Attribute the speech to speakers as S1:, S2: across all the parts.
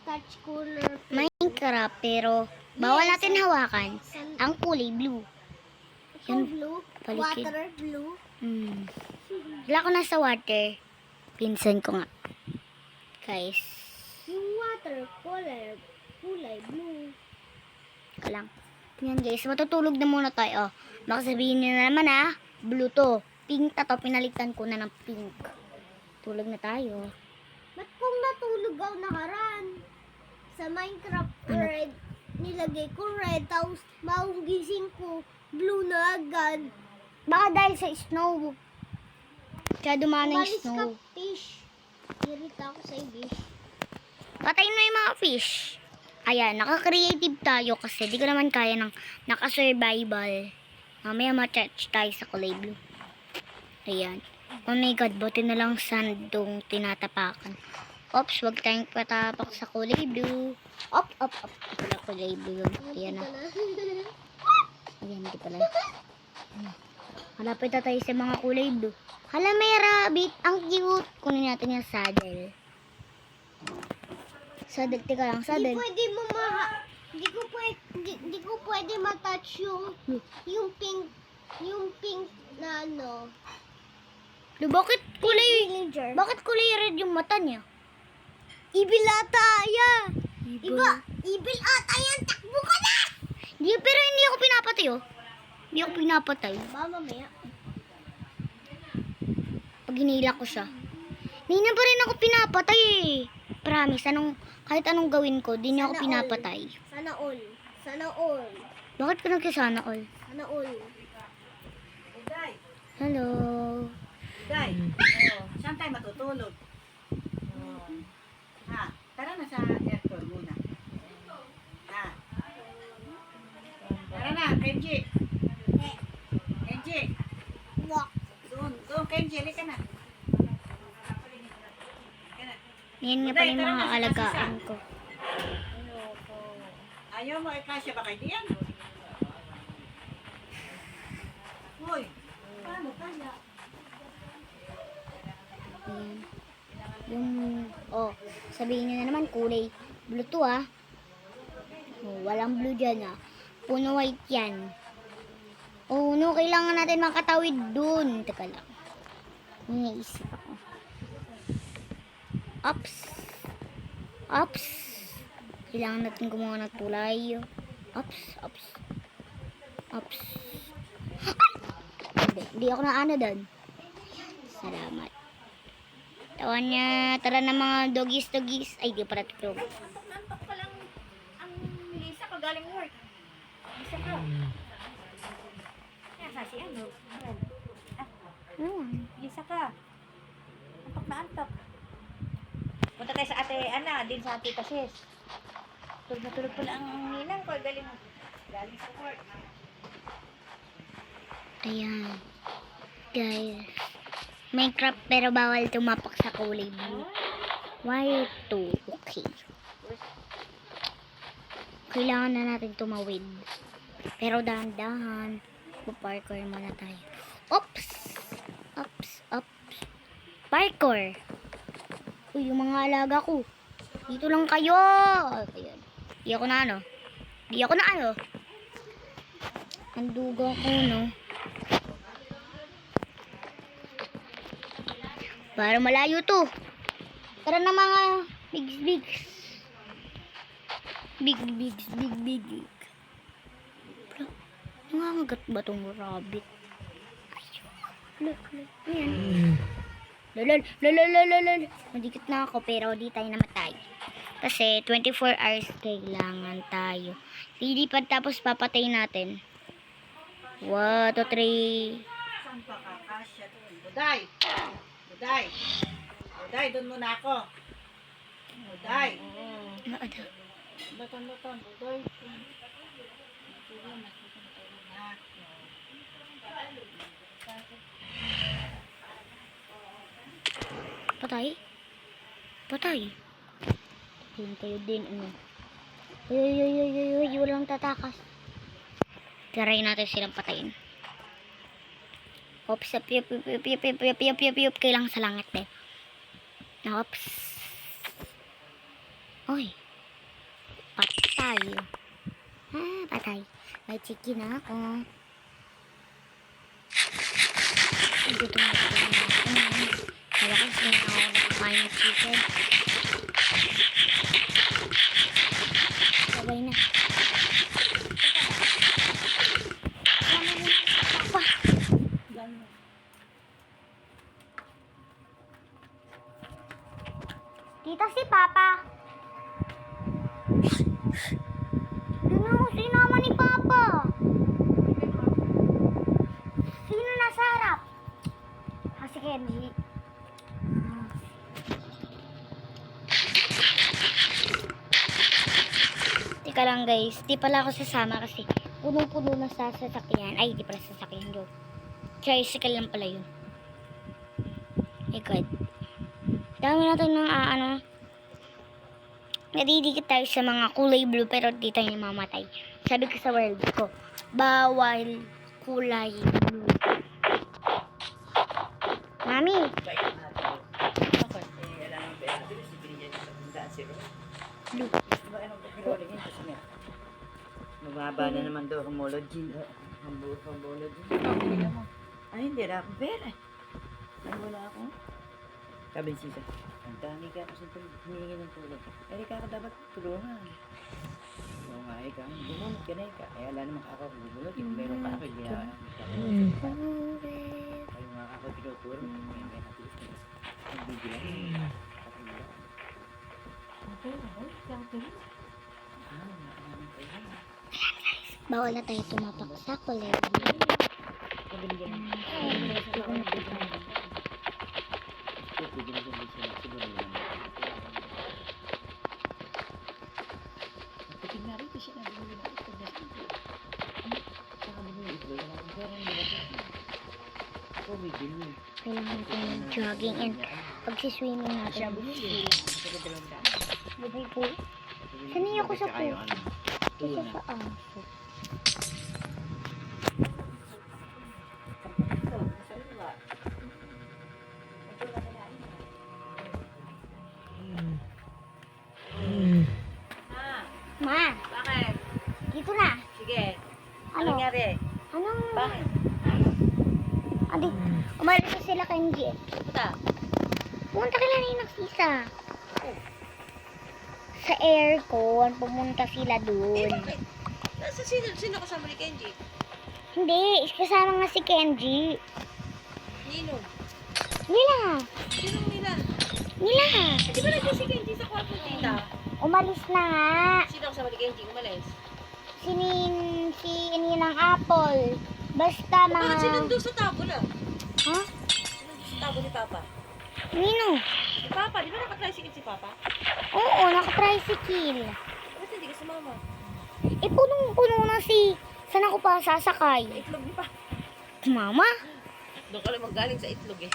S1: touch color pink.
S2: Minecraft, pero bawal natin hawakan. Ang kulay blue.
S1: Ikaw blue?
S2: palikid.
S1: Water blue?
S2: Wala ko nasa water. Pinsan ko nga. Guys.
S1: Yung water kulay blue.
S2: Ika lang. Yan guys, matutulog na muna tayo. Baka sabihin nyo na naman blue to. Pink na to, pinalitan ko na ng pink. Tulog na tayo.
S1: Ba't kung natulog ako nakaraan? Sa Minecraft red, nilagay ko red, tapos bagong gising ko, blue na agad.
S2: Baka dahil sa snow. Kaya dumana yung
S1: Umalis
S2: snow.
S1: ka, fish. Irita ako sa fish.
S2: Patayin mo yung mga fish. Ayan, naka-creative tayo kasi di ko naman kaya ng naka-survival. Mamaya ma-charge tayo sa kulay blue. Ayan. Oh my god, buti na lang sandong tinatapakan. Oops, wag tayong patapak sa kulay blue. Op. Ito na kulay blue. Ayan na. Ayan, hindi pala. Malapit na tayo sa mga kulay blue. Hala, may rabbit. Ang cute. Kunin natin yung saddle. Saddle, teka lang, saddle.
S1: Hindi ko pwede ma-touch yung pink na ano.
S2: Bakit kulay
S1: Villager.
S2: Bakit kulay red yung mata niya?
S1: Evil ata yan. Evil ata yan. Takbo ka na!
S2: Pero hindi ako pinapatay, oh. Hindi ako pinapatay.
S1: Mamaya.
S2: Pag hinila ko siya. Hindi na pa rin ako pinapatay, eh. Promise, kahit anong gawin ko, di niya ako pinapatay.
S1: Sana all.
S2: Bakit ka nagsasana all?
S1: Sana all.
S2: Hello.
S3: Guys, saan tayo matutulog? Tara na sa aircon muna. Tara na, Kenji. Kenji.
S1: Walk.
S3: Doon, Kenji, halika na.
S2: Yan nga pala yung mga alagaan ko.
S3: Ayaw mo, kasya ba kayo diyan? Hoy, paano kaya?
S2: Ayan. Sabihin niyo na naman, kulay blue to, walang blue dyan, Puno white yan. No, kailangan natin makatawid dun. Teka lang. Iniisip ako. Ups. Kailangan natin gumawa ng tulay. Ups. Hindi ako na doon. Salamat. Tawan niya. Tara na mga doggies. Ay, di para tutulog.
S3: Nantok pa lang ang Lisa ko galing work. Lisa ko. Kaya kasi ano? Lisa ka. Antok. Punta tayo sa ate Ana, din sa ate Tasis. Tulog pala ang ninang ko. Galing sa work.
S2: Ayan. Guys. Minecraft pero bawal tumapak sa kulay blue. Why to? Okay. Kailangan na natin tumawid. Pero dahan-dahan. Parkour muna tayo. Oops. Parkour. Uy, yung mga alaga ko. Dito lang kayo. Ayan. Di ako na ano. Ang duga ko, no. Para malayo to. Tara na mga big. Nangangagat ba tong rabbit? Look. Ayan. Lol. Madikit na ako pero di tayo namatay. Kasi 24 hours kailangan tayo. Lilipad tapos papatayin natin. 1, 2, 3.
S3: Saan pa kakasya doon? Buday, doon muna ako. Buday. Baton, Buday.
S2: Patay. Ayun kayo din, Uy, walang tatakas. Tirayin natin silang patayin. Oops, yup. Kailangan sa langit, Oops. Oy, tayo. Patay. May chicken na ako. Dito na ako. Kala ko sila ako nakakain ng chicken. Sabay na. Tita, si Papa. Doon ako sinama ni Papa. Sino nasa harap? Si Kenji. Teka lang guys, di pala ako sasama kasi punong-puno na sa sasakyan. Ay, di pala sasakyan yun. Tricycle lang pala yun. My God. Dami natin ng nadidikit tayo sa mga kulay blue pero di tayo mamatay. Sabi ko sa world ko, bawal kulay blue. Mami, blue.
S3: Mababa na naman daw ang homology. Homology. Ay, hindi na ako pera. Ay, wala ako. Sabi ni Sisa, ang dami ka kasi humingi ng tulong. Eh, ka dapat tulungan. Oo nga, ikaw. Gumunod ka na ikaw. Eh, wala naman ako gumunod. Yung meron ka ako, hindi na. Ay, mga ako tinuturo. Ngayon kaya natin. Ang bibilang.
S2: Bawal na tayo tumapak sa kulay blue. Kailangan natin mag-jogging and pagsiswimming natin. Bubay po. Sanay ako sa pool. Isa sa aso. Ma,
S3: Bakit?
S2: dito na.
S3: Sige.
S2: Ano?
S3: Ano nangyari?
S2: Anong...
S3: Bakit?
S2: Adi, umalis na sila kay MJ.
S3: Puta.
S2: Pumunta kila na yung Sisa. Sa aircon, pumunta sila dun.
S3: Bakit? Nasa sino kasama ni Kenji?
S2: Hindi, kasama nga si Kenji.
S3: Nino.
S2: Nila.
S3: Sinong nila?
S2: Nila.
S3: Di ba nandun si Kenji sa kwarto tita?
S2: Umalis na nga.
S3: Sino kasama ni Kenji? Umalis.
S2: Si Ninang Apple. Basta mga...
S3: Bakit sinundo sa tabo na?
S2: Ha?
S3: Sinundo sa tabo ni Papa?
S2: Nino?
S3: Si Papa, di ba nakatricycle si Papa?
S2: Oo, naka-tricycle.
S3: Bakit hindi ka sumama?
S2: Eh, punong-puno na si... Saan ako pa sasakay?
S3: Sa itlog ni Pa.
S2: Mama?
S3: Doon ka lang magaling sa itlog eh.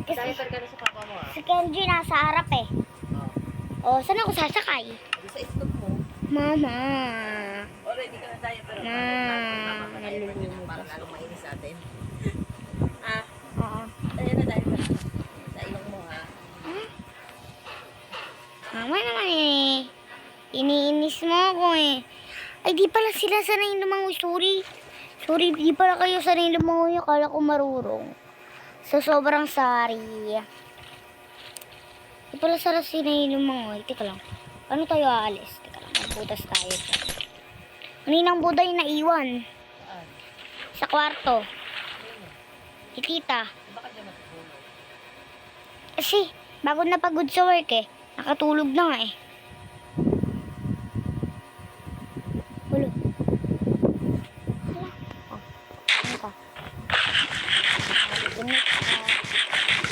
S2: Kasi
S3: Diaper ka na sa Papa mo ah.
S2: si Kenji nasa harap eh.
S3: Oh.
S2: O, saan ako sasakay?
S3: Di sa itlog mo.
S2: Mama.
S3: Already ka na diaper.
S2: Nalulunod.
S3: Para lalong mainis sa atin. Ah,
S2: Oo.
S3: ayan na diaper. Sa ilong mo ha.
S2: Mama naman eh. Iniinis mo ako eh. Ay, di pala sila sanay lumangoy. Sorry, di pala kayo sanay lumangoy. Akala ko marurong. So, sobrang sorry. Di pala sila sanay lumangoy. Teka lang. Paano tayo aalis? Teka lang, magbutas tayo. Kaninang buday na iwan.
S3: Saan?
S2: Sa kwarto. Si tita.
S3: Baka dyan matutulog.
S2: Kasi, bago na pagod sa work eh. Nakatulog na nga eh. Hulo. Hala. Oh, ano ka?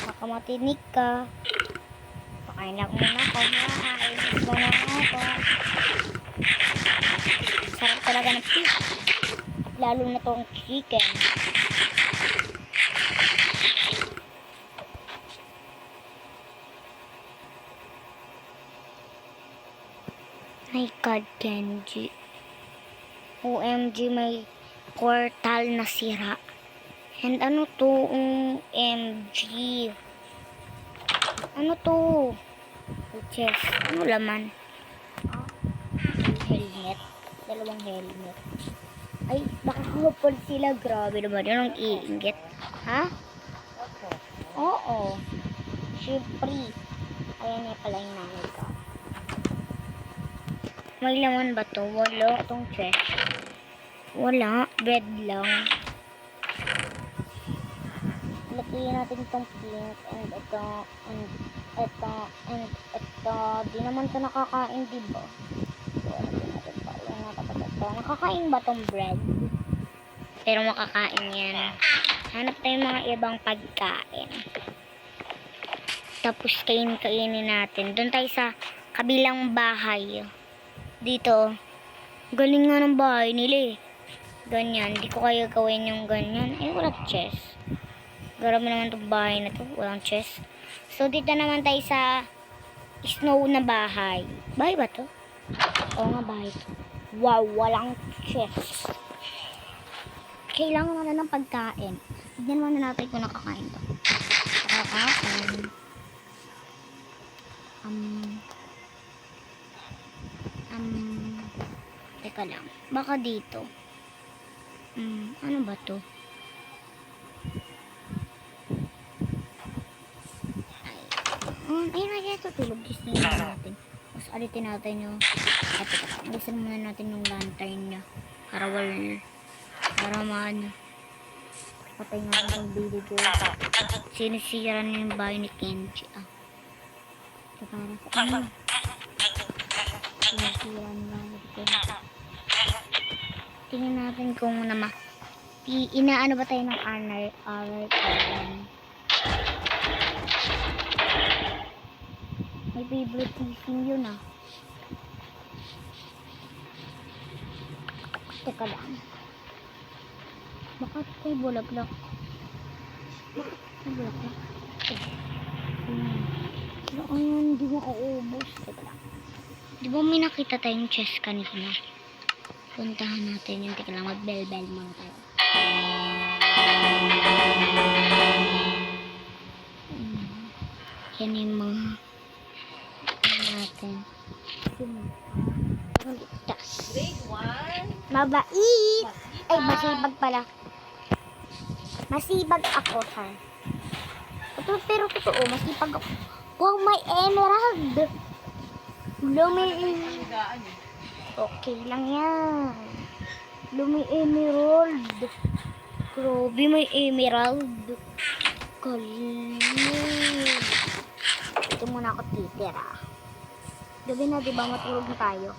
S2: Makamatinig ka. Pakain lang muna ako. Maayos muna ako. Sarap talaga ng fish. At lalo na tong chicken. My God, Kenji. OMG, may portal na sira. And ano to? OMG. Ano to? Chest. Ano laman? Helmet. Dalawang helmet. Ay, baka kupol sila. Grabe naman yun ang iinggit. Ha? Oo. Siyempre. Ayan niya pala yung nanay ko. May laman ba to? Wala. Itong chest. Wala. Bed lang. Lagyan natin itong pink and ito and ito and ito. Di naman ito nakakain, diba? So, lagyan natin pa. Nakakain ba tong bread? Pero makakain yan. Hanap tayo mga ibang pagkain. Tapos kainin natin. Doon tayo sa kabilang bahay. Dito. Galing nga ng bahay nila eh. Ganyan. Di ko kaya gawin yung ganyan. Eh, wala chest. Grabe naman itong bahay na to. Walang chest. So, dito naman tayo sa snow na bahay. Bahay ba to? Oo nga, bahay to. Wow, walang chest. Kailangan natin ng pagkain. Tignan muna natin kung nakakain to. Nakakain. Teka lang. Baka dito. Ano ba to? Ayun na siya tutulog. Gising natin. Tapos alitin natin yung alisan muna natin yung lantern niya. Para maano. Patay natin yung video. Sinisira na yung bahay ni Kenji. So, para sa ano? Sinisira na lang ni Kenji. Tingnan natin kung inaano ba tayo ng honor program. May favorite teasing yun ah. Teka lang. Bakit may bulaklak? May bulaklak? Ayun, hindi mo uubos. Teka lang. Di ba may nakita tayong chest kanina? Puntahan natin yung teka lang. Mag-bell-bell muna tayo. Yan yung mga natin. Grade 1. Mabait. Ay, masibag pala. Masibag ako, ha. Pero totoo, masibag ako. Wow, may emerald. Okay lang yan. May emerald. Grabe, may emerald. Galing. Ito muna ako titira. Gabi na, diba? Matulog na tayo.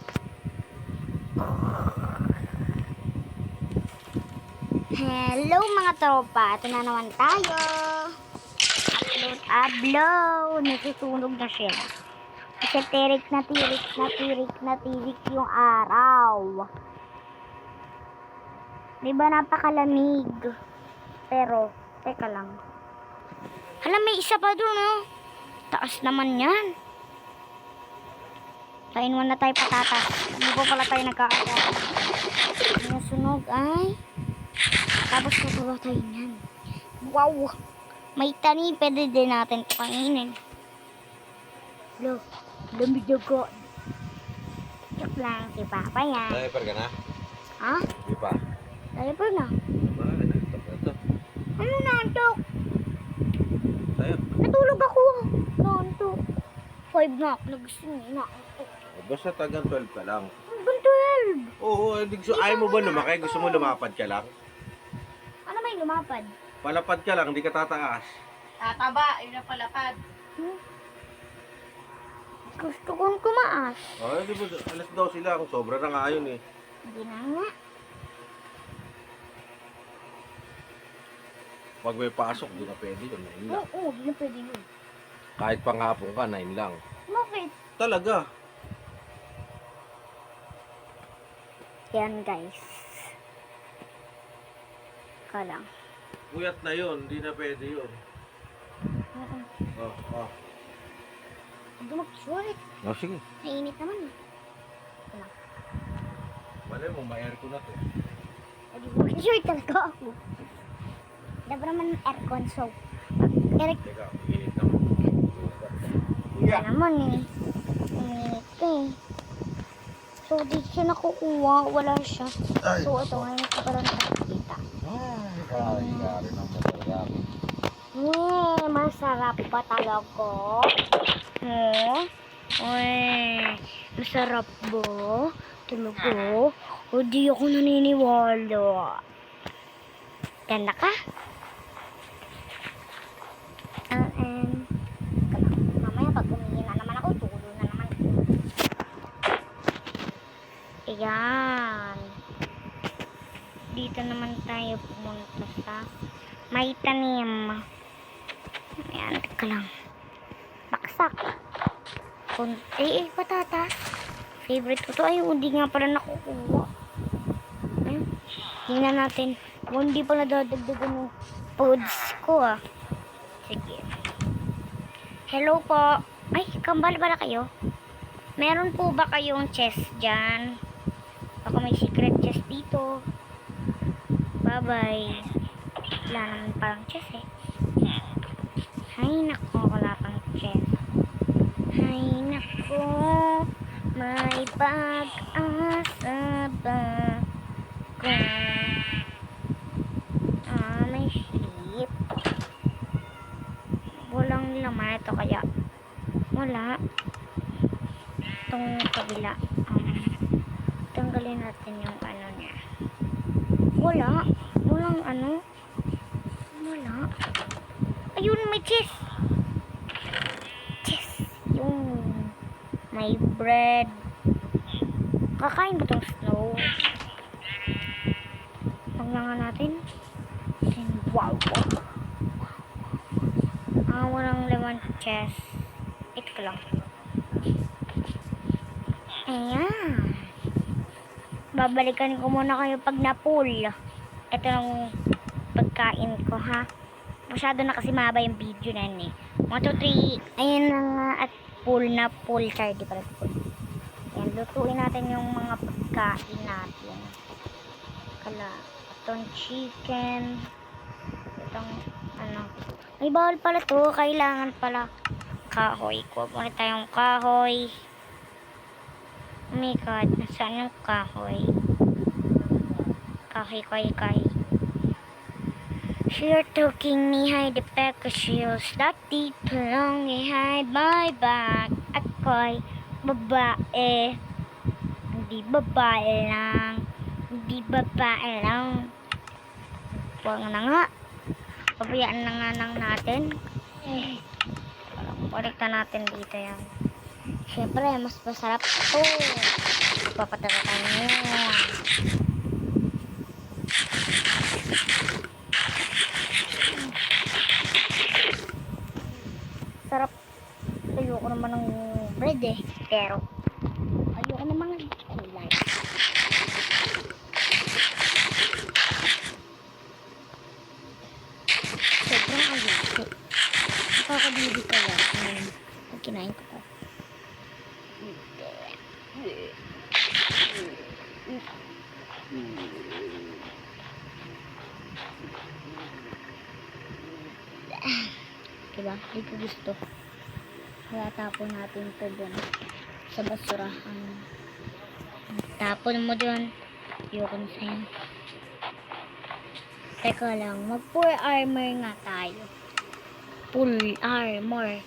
S2: Hello mga tropa. Ito na naman tayo. Upload. Nasusunog na siya. Kasi tirik na tirik yung araw. Diba napakalamig? Pero, teka lang. Hala, may isa pa dun, oh. Taas naman yan. Kain muna tayo patatas. Hindi po pala tayo nagkakaroon. Yung sunog ay. Tapos tutuwa tayo yan. Wow! May tani, pwede din natin kainin. Lo, lamig ako. Joke lang, si Papa yan.
S4: Diaper ka na?
S2: Ha?
S4: Di pa.
S2: Diaper na.
S4: Ito.
S2: Ano nantok?
S4: Tayo.
S2: Natulog ako. Nantok. 5 na ako. Nagising na ako.
S4: Basta tagang 12 ka lang.
S2: Hanggang 12.
S4: Oo, ayaw mo ba lumaki? Gusto mo lumapad ka lang?
S2: Ano may lumapad?
S4: Palapad ka lang, hindi ka tataas.
S5: Tataba, yun ang palapad.
S2: Gusto kong tumaas.
S4: Ay, di ba, alas daw sila kung sobra na nga yun eh.
S2: Hindi na nga.
S4: Pag may pasok, di na pwede yun. 9 lang.
S2: Oo, hindi na pwede yun.
S4: Kahit panghapon ka, 9 lang.
S2: Bakit?
S4: Talaga.
S2: Yan guys. Kalang.
S4: Puyat na yun, di na pwede yun. Oh.
S2: Hindi mag-short.
S4: Oh, sige.
S2: Mainit naman eh.
S4: Malay mo, ma-aircon na to.
S2: Hindi mag-short talaga ako. Dapat naman ng aircon so. Eric,
S4: Teka, init naman.
S2: Wala naman eh. Uminit ka eh. So, di siya nakukuha. Wala siya. So, ito ngayon ko pala nakakita.
S4: Kari-kari ng masarap.
S2: Masarap ba talaga? Masarap ba? Talaga? O di ako naniniwala. Ganda ka? Mamaya pag umihin na naman ako, tulo na naman. Ayan. Dito naman tayo pumunta sa may tanim. Ayan, teka lang. Baksak. Patatas. Favorite ko to. Ay, hindi nga pala nakukuha. Ayun. Tingnan natin. Hindi pala dadagdagan yung foods ko ah. Sige. Hello po. Ay, kambal pala kayo. Meron po ba kayong chest dyan? Baka may secret chest dito. Bye-bye. Wala naman parang chest eh. Ay, nako. Wala pang chest. Ay, nako. May pag-asa ba? May sleep. Walang laman ito kaya. Wala. Itong kabila. Tanggalin natin yung ano niya. Wala. Walang ano. Wala. Ayun, may cheese. Cheese. Yung may bread. Kakain ba itong snow? Paglangan natin. Wow. Walang lemon chest. Ito ko lang. Ayan. Babalikan ko muna kayo pag na-pull. Ito yung pagkain ko, ha? Masyado na kasi mahaba yung video na yun, eh. 1, 2, 3. Ayan na nga. At pull na pull. Sorry, di pala pull. Ayan, lutuin natin yung mga pagkain natin. Itong chicken. Itong, ano. Ay, bawal pala to. Kailangan pala kahoy. Kuha muna tayong kahoy. Oh my God. Nasaan yung kahoy? Kahoy. You're talking me high the pecashiels. That dito lang high my back. Ako'y babae. Hindi babae lang. Huwag na nga. Pabayaan na nga lang natin. Baliktan natin dito yan. Siyempre, mas masarap ito. Papatarakan nyo. Sarap. Ayoko naman ng bread eh. Pero, ayoko naman ng kulay. Sobrang ayoko. Nakakabili ka yan. Pag kinain ko. Diba? Hindi ko gusto. Kaya tapon natin ito dun sa basurahan. Tapon mo dun. Ayoko na sa'yo. Teka lang. Mag-full armor nga tayo. Full armor.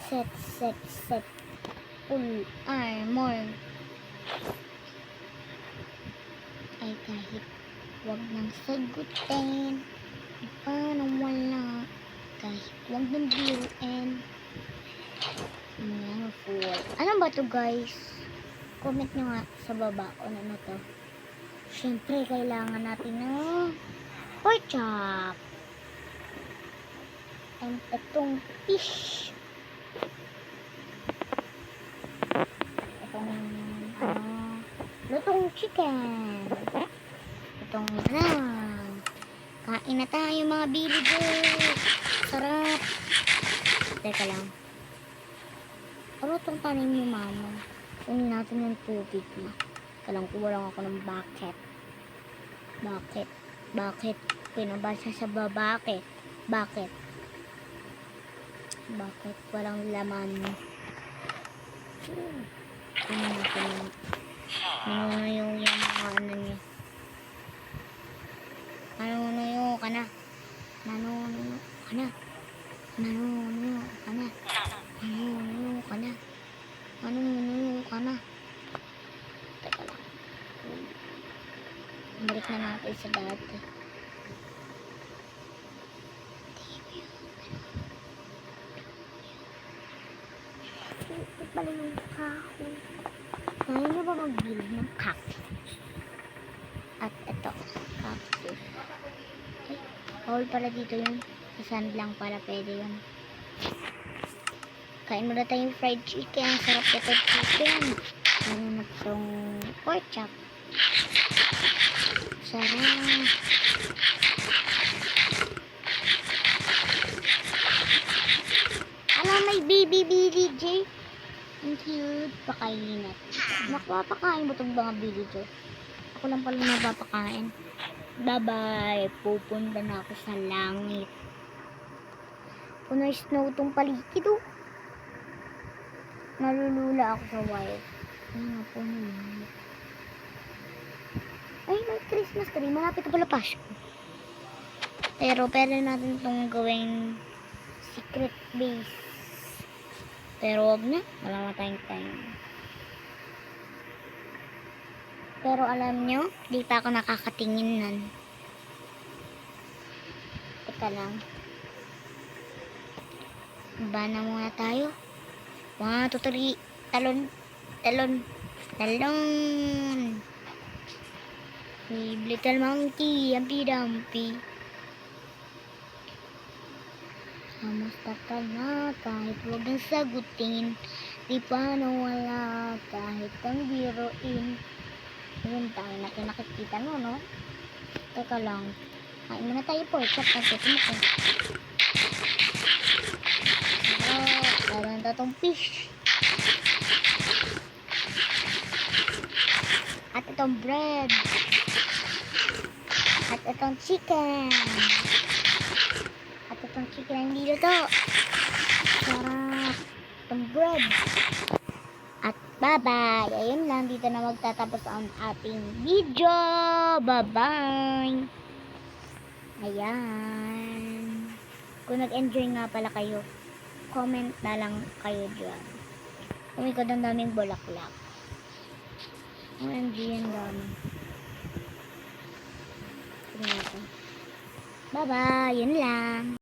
S2: Set. Full armor. Ay, kahit wag nang sagutin. Paano wala? Kahit wag nang biruin. Full. Ano ba to, guys? Comment nyo nga sa baba kung ano to. Siyempre, kailangan natin ng pork chop. And itong fish. Itong lutong chicken. Itong kain na tayo mga villagers. Sarap. Teka lang. Ano itong tanim ni mama? Kunin natin yung tubig na. Kalang kuha lang ako ng bucket. Bakit? Pinabasa sa bakit? Bakit walang laman? Tingnan natin. Nanunuyo yung mga ano niya. Nanunuyo ka na. Nanunuyo ka na. Nanunuyo ka na. Nanunuyo ka na. Nanunuyo ka na. Teka lang. Balik na natin sa dati. Ito pala yung kahoy. Kaya niyo ba mag-build ng cactus? At ito, cactus. Ay, bawal pala dito yun. Sa sand lang pala pwede yun. Kain muna tayong fried chicken. Ang sarap ito chicken. Ano na itong pork chop. Sarap. Alam, may baby Billy J. Ang cute. Pakainin natin. Nakapakain mo itong mga Billy J. Ako lang pala napapakain. Bye-bye. Pupunta na ako sa langit. Puno snow itong paligid oh. Nalulula ako sa wire. Ay nga po naman. Ay, may Christmas tree. Malapit na pala Pasko. Pero pwede natin itong gawing secret base. Pero wag na. Wala na tayong time. Pero alam nyo, di pa ako nakakatingin nun. Teka lang. Ba na muna tayo. 1, 2, 3. Talon. Talon. Talon. Hey, little monkey. Humpy Dumpy. Kamusta ka na? Kahit huwag ang sagutin. Di pa nawala. Kahit ang biruin. Yun tayo natin nakikita no, no? Teka lang. Kain muna tayo po. Chop natin ito. Meron tatong fish. At itong bread. At itong chicken. At itong chicken ang niluto. Sarap. Itong bread. At bye-bye. Ayun lang. Dito na magtatapos ang ating video. Bye-bye. Ayan. Kung nag-enjoy nga pala kayo, comment na lang kayo dyan. Umikot ang daming bulaklak. OMG, ang dami. Bye-bye. Yun lang.